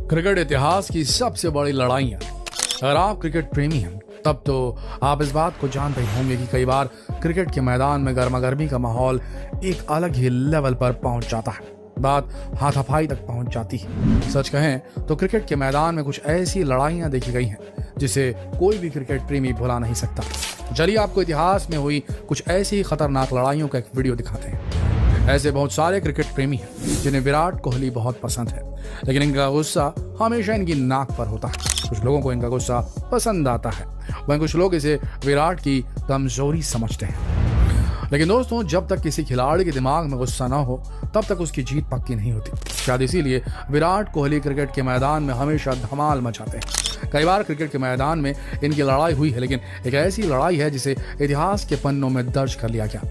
Cricket इतिहास की सबसे बड़ी लड़ाइयां। अगर आप क्रिकेट प्रेमी हैं तब तो आप इस बात को जानते ही होंगे कि कई बार क्रिकेट के मैदान में गर्मागर्मी का माहौल एक अलग ही लेवल पर पहुंच जाता है। बात हाथापाई तक पहुंच जाती है। सच कहें तो क्रिकेट के मैदान में कुछ ऐसी लड़ाइयां देखी गई हैं जिसे कोई भी क्रिकेट प्रेमी भुला नहीं सकता। चलिए आपको इतिहास में हुई कुछ ऐसी खतरनाक लड़ाइयों का एक वीडियो दिखाते हैं। ऐसे बहुत सारे क्रिकेट प्रेमी हैं जिन्हें विराट कोहली बहुत पसंद है, लेकिन इनका गुस्सा हमेशा इनकी नाक पर होता है। कुछ लोगों को इनका गुस्सा पसंद आता है, वहीं कुछ लोग इसे विराट की कमजोरी समझते हैं। लेकिन दोस्तों, जब तक किसी खिलाड़ी के दिमाग में गुस्सा ना हो तब तक उसकी जीत पक्की नहीं होती। शायद इसीलिए विराट कोहली क्रिकेट के मैदान में हमेशा धमाल मचाते हैं। कई बार क्रिकेट के मैदान में इनकी लड़ाई हुई है, लेकिन एक ऐसी लड़ाई है जिसे इतिहास के पन्नों में दर्ज कर लिया गया।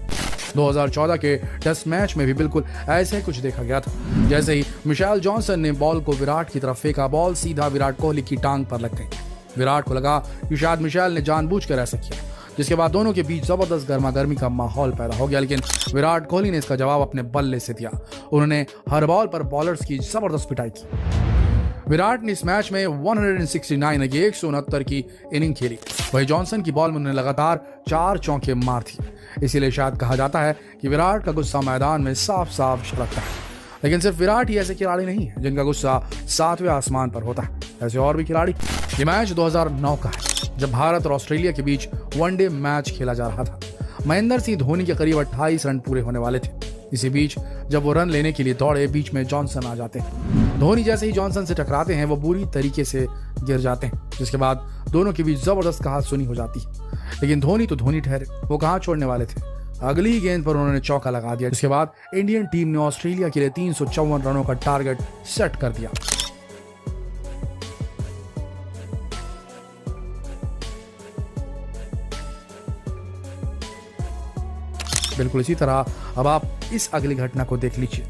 2014 के टेस्ट मैच में भी बिल्कुल ऐसे कुछ देखा गया था। जैसे ही मिशेल जॉनसन ने बॉल को विराट की तरफ फेंका, बॉल सीधा विराट कोहली की टांग पर लग गई। विराट को लगा कि शायद मिशेल ने जानबूझकर ऐसा किया, जिसके बाद दोनों के बीच जबरदस्त गर्मागर्मी का माहौल पैदा हो गया। लेकिन विराट कोहली ने इसका जवाब अपने बल्ले से दिया। उन्होंने हर बॉल पर बॉलर्स की जबरदस्त पिटाई की। विराट ने इस मैच में 169 की इनिंग खेली। वही जॉनसन की बॉल में उन्होंने लगातार 4 चौके मार थी। इसीलिए शायद कहा जाता है कि विराट का गुस्सा मैदान में साफ साफ झलकता है। लेकिन सिर्फ विराट ही ऐसे खिलाड़ी नहीं है जिनका गुस्सा 7वें आसमान पर होता है, ऐसे और भी खिलाड़ी। ये मैच 2009 का है, जब भारत और ऑस्ट्रेलिया के बीच वनडे मैच खेला जा रहा था। महेंद्र सिंह धोनी के करीब 28 रन पूरे होने वाले थे। इसी बीच जब वो रन लेने के लिए दौड़े, बीच में जॉनसन आ जाते हैं। धोनी जैसे ही जॉनसन से टकराते हैं, वो बुरी तरीके से गिर जाते हैं, जिसके बाद दोनों के बीच जबरदस्त कहासुनी हो जाती है। लेकिन धोनी तो धोनी ठहरे, वो कहां छोड़ने वाले थे। अगली ही गेंद पर उन्होंने चौका लगा दिया, जिसके बाद इंडियन टीम ने ऑस्ट्रेलिया के लिए 354 रनों का टारगेट सेट कर दिया। बिल्कुल इसी तरह अब आप इस अगली घटना को देख लीजिए।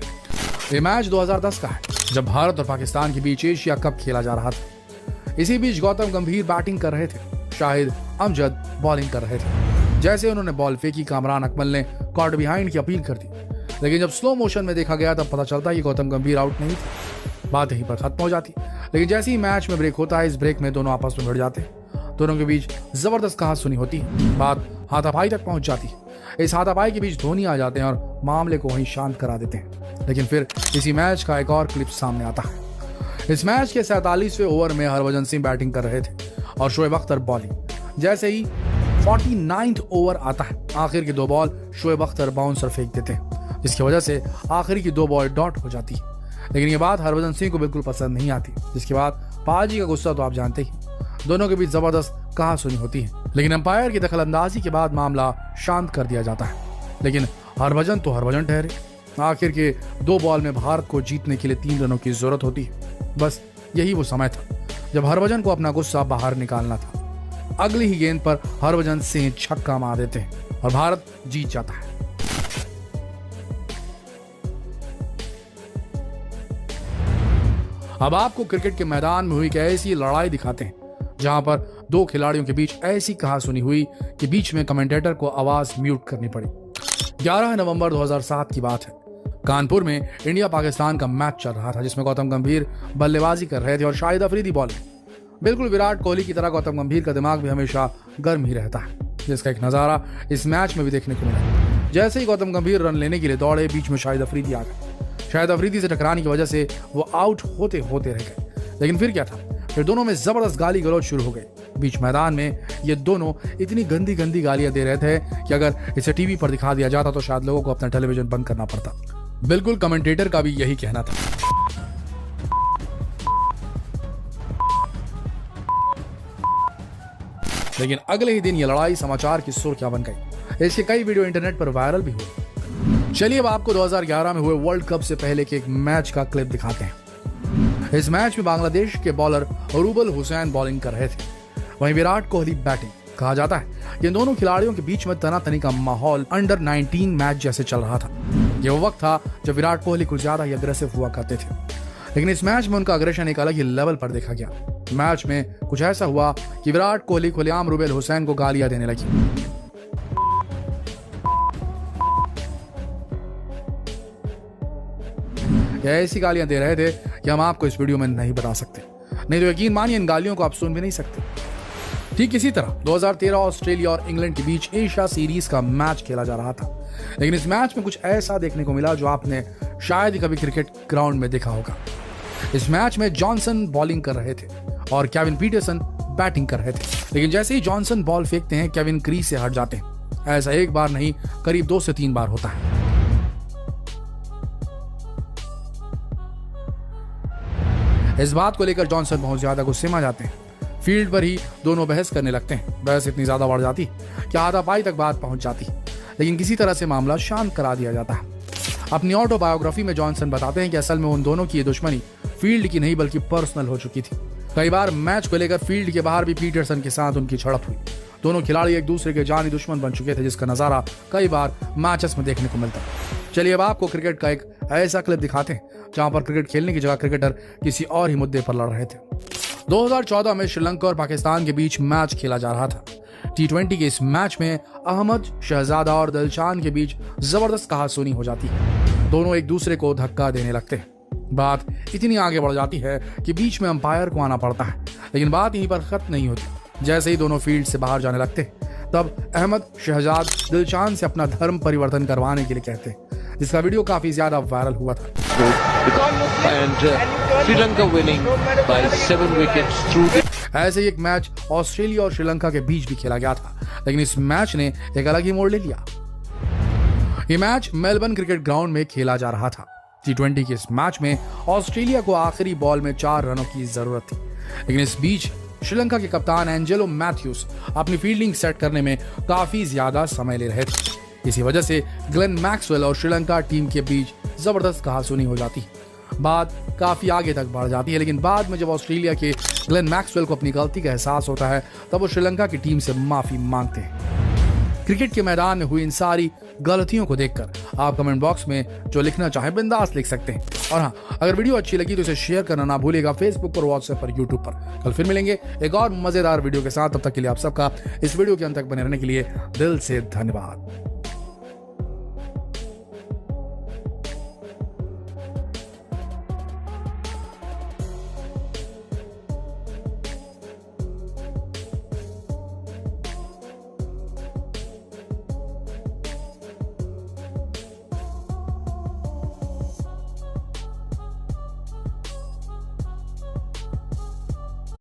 ये मैच 2010 का है, जब भारत और पाकिस्तान के बीच एशिया कप खेला जा रहा था। इसी बीच गौतम गंभीर बैटिंग कर रहे थे, शाहिद अमजद बॉलिंग कर रहे थे। जैसे उन्होंने बॉल फेंकी, कामरान अकमल ने कॉर्ड बिहाइंड की अपील कर दी। लेकिन जब स्लो मोशन में देखा गया तब पता चलता कि गौतम गंभीर आउट नहीं थे। बात यहीं पर खत्म हो जाती। लेकिन जैसे ही मैच में ब्रेक होता है, इस ब्रेक में दोनों आपस में भिड़ जाते हैं। दोनों के बीच जबरदस्त कहासुनी होती है। बात हाथापाई तक पहुंच जाती है। इस हाथापाई के बीच धोनी आ जाते हैं और मामले को वहीं शांत करा देते हैं। लेकिन फिर इसी मैच का एक और क्लिप सामने आता है। इस मैच के 47वें ओवर में हरभजन सिंह बैटिंग कर रहे थे और शोएब अख्तर बॉलिंग। जैसे ही 49वां ओवर आता है, आखिर की 2 बॉल शोएब अख्तर बाउंसर फेंक देते हैं, जिसकी वजह से आखिर की 2 बॉल डॉट हो जाती है। लेकिन ये बात हरभजन सिंह को बिल्कुल पसंद नहीं आती, जिसके बाद पाजी का गुस्सा तो आप जानते ही। दोनों के बीच जबरदस्त कहासुनी होती है, लेकिन अंपायर की दखलंदाजी के बाद मामला शांत कर दिया जाता है। लेकिन हरभजन तो हरभजन ठहरे। आखिर के 2 बॉल में भारत को जीतने के लिए 3 रनों की जरूरत होती है। बस यही वो समय था जब हरभजन को अपना गुस्सा बाहर निकालना था। अगली ही गेंद पर हरभजन सिंह छक्का मार देते हैं और भारत जीत जाता है। अब आपको क्रिकेट के मैदान में हुई एक ऐसी लड़ाई दिखाते हैं जहां पर 2 खिलाड़ियों के बीच ऐसी कहासुनी हुई कि बीच में कमेंटेटर को आवाज म्यूट करनी पड़ी। 11 नवंबर 2007 की बात है। कानपुर में इंडिया पाकिस्तान का मैच चल रहा था, जिसमें गौतम गंभीर बल्लेबाजी कर रहे थे और शाहिद अफरीदी बॉलिंग। बिल्कुल विराट कोहली की तरह गौतम गंभीर का दिमाग भी हमेशा गर्म ही रहता है, जिसका एक नजारा इस मैच में भी देखने को मिला। जैसे ही गौतम गंभीर रन लेने के लिए दौड़े, बीच में शाहिद अफरीदी आ गए। शाहिद अफरीदी से टकराने की वजह से वो आउट होते होते रह गए। लेकिन फिर क्या था, फिर दोनों में जबरदस्त गाली गलौज शुरू हो गई। बीच मैदान में ये दोनों इतनी गंदी गंदी गालियां दे रहे थे कि अगर इसे टीवी पर दिखा दिया जाता तो शायद लोगों को अपना टेलीविजन बंद करना पड़ता। बिल्कुल कमेंटेटर का भी यही कहना था। लेकिन अगले ही दिन ये लड़ाई समाचार की सुर्खियां बन गई। इसके कई वीडियो इंटरनेट पर वायरल भी हुए। चलिए अब आपको 2011 में हुए वर्ल्ड कप से पहले के एक मैच का क्लिप दिखाते हैं। इस मैच में बांग्लादेश के बॉलर रूबल हुसैन बॉलिंग कर रहे थे, वहीं विराट कोहली बैटिंग। कहा जाता है कि इन दोनों खिलाड़ियों के बीच में तनातनी का माहौल अंडर 19 मैच जैसे चल रहा था। यह वो वक्त था जब विराट कोहली कुछ ज्यादा ही अग्रेसिव हुआ करते थे। लेकिन इस मैच में उनका अग्रेशन एक अलग ही लेवल पर देखा गया। मैच में कुछ ऐसा हुआ कि विराट कोहली खुलेआम रूबल हुसैन को गालियां देने लगी। ऐसी गालियां दे रहे थे कि हम आपको इस वीडियो में नहीं बता सकते, नहीं तो यकीन मानिए इन गालियों को आप सुन भी नहीं सकते। ठीक इसी तरह 2013 ऑस्ट्रेलिया और इंग्लैंड के बीच एशिया सीरीज का मैच खेला जा रहा था, लेकिन इस मैच में कुछ ऐसा देखने को मिला जो आपने शायद ही कभी क्रिकेट ग्राउंड में देखा होगा। इस मैच में जॉनसन बॉलिंग कर रहे थे और केविन पीटरसन बैटिंग कर रहे थे, लेकिन जैसे ही जॉनसन बॉल फेंकते हैं केविन क्रीज से हट जाते हैं। ऐसा एक बार नहीं, करीब 2 से 3 बार होता है। इस बात को लेकर जॉनसन बहुत ज्यादा गुस्से में आ जाते हैं। फील्ड पर ही दोनों बहस करने लगते हैं। बहस इतनी ज्यादा बढ़ जाती कि हाथापाई तक बात पहुंच जाती, लेकिन किसी तरह से मामला शांत करा दिया जाता है। अपनी ऑटोबायोग्राफी में जॉनसन बताते हैं कि असल में उन दोनों की ये दुश्मनी फील्ड की नहीं बल्कि पर्सनल हो चुकी थी। कई बार मैच को लेकर फील्ड के बाहर भी पीटरसन के साथ उनकी झड़प हुई। दोनों खिलाड़ी एक दूसरे के जानी दुश्मन बन चुके थे, जिसका नजारा कई बार मैचेस में देखने को मिलता है। चलिए अब आपको क्रिकेट का एक ऐसा क्लिप दिखाते हैं जहां पर क्रिकेट खेलने की जगह क्रिकेटर किसी और ही मुद्दे पर लड़ रहे थे। 2014 में श्रीलंका और पाकिस्तान के बीच मैच खेला जा रहा था। T20 के इस मैच में अहमद शहजादा और दिलशान के बीच जबरदस्त कहासुनी हो जाती है। दोनों एक दूसरे को धक्का देने लगते हैं। बात इतनी आगे बढ़ जाती है कि बीच में अंपायर को आना पड़ता है, लेकिन बात यहीं पर खत्म नहीं होती। जैसे ही दोनों फील्ड से बाहर जाने लगते हैं, तब अहमद शहजाद दिलशान से अपना धर्म परिवर्तन करवाने के लिए कहते हैं, जिसका वीडियो काफी ज्यादा वायरल हुआ था। ऐसे ही एक मैच ऑस्ट्रेलिया और श्रीलंका के बीच भी खेला गया था, लेकिन इस मैच ने एक अलग ही मोड़ ले लिया। ये मैच मेलबर्न क्रिकेट ग्राउंड में खेला जा रहा था। T20 के इस मैच में ऑस्ट्रेलिया को आखिरी बॉल में 4 रनों की जरूरत थी, लेकिन इस बीच श्रीलंका के कप्तान एंजेलो मैथ्यूज अपनी फील्डिंग सेट करने में काफी ज्यादा समय ले रहे थे। इसी वजह से ग्लेन मैक्सवेल और श्रीलंका टीम के बीच जबरदस्त कहासुनी हो जाती है। बात काफी आगे तक बढ़ जाती है, लेकिन बाद में जब ऑस्ट्रेलिया के ग्लेन मैक्सवेल को अपनी गलती का एहसास होता है, तब वो श्रीलंका की टीम से माफी मांगते हैं। क्रिकेट के मैदान में हुई इन सारी गलतियों को देखकर आप कमेंट बॉक्स में जो लिखना चाहें बिंदास लिख सकते हैं। और हाँ, अगर वीडियो अच्छी लगी तो इसे शेयर करना ना भूलिएगा, फेसबुक पर, व्हाट्सएप पर, यूट्यूब पर। कल फिर मिलेंगे एक और मजेदार वीडियो के साथ। तब तक के लिए आप सबका इस वीडियो के अंत तक बने रहने के लिए दिल से धन्यवाद।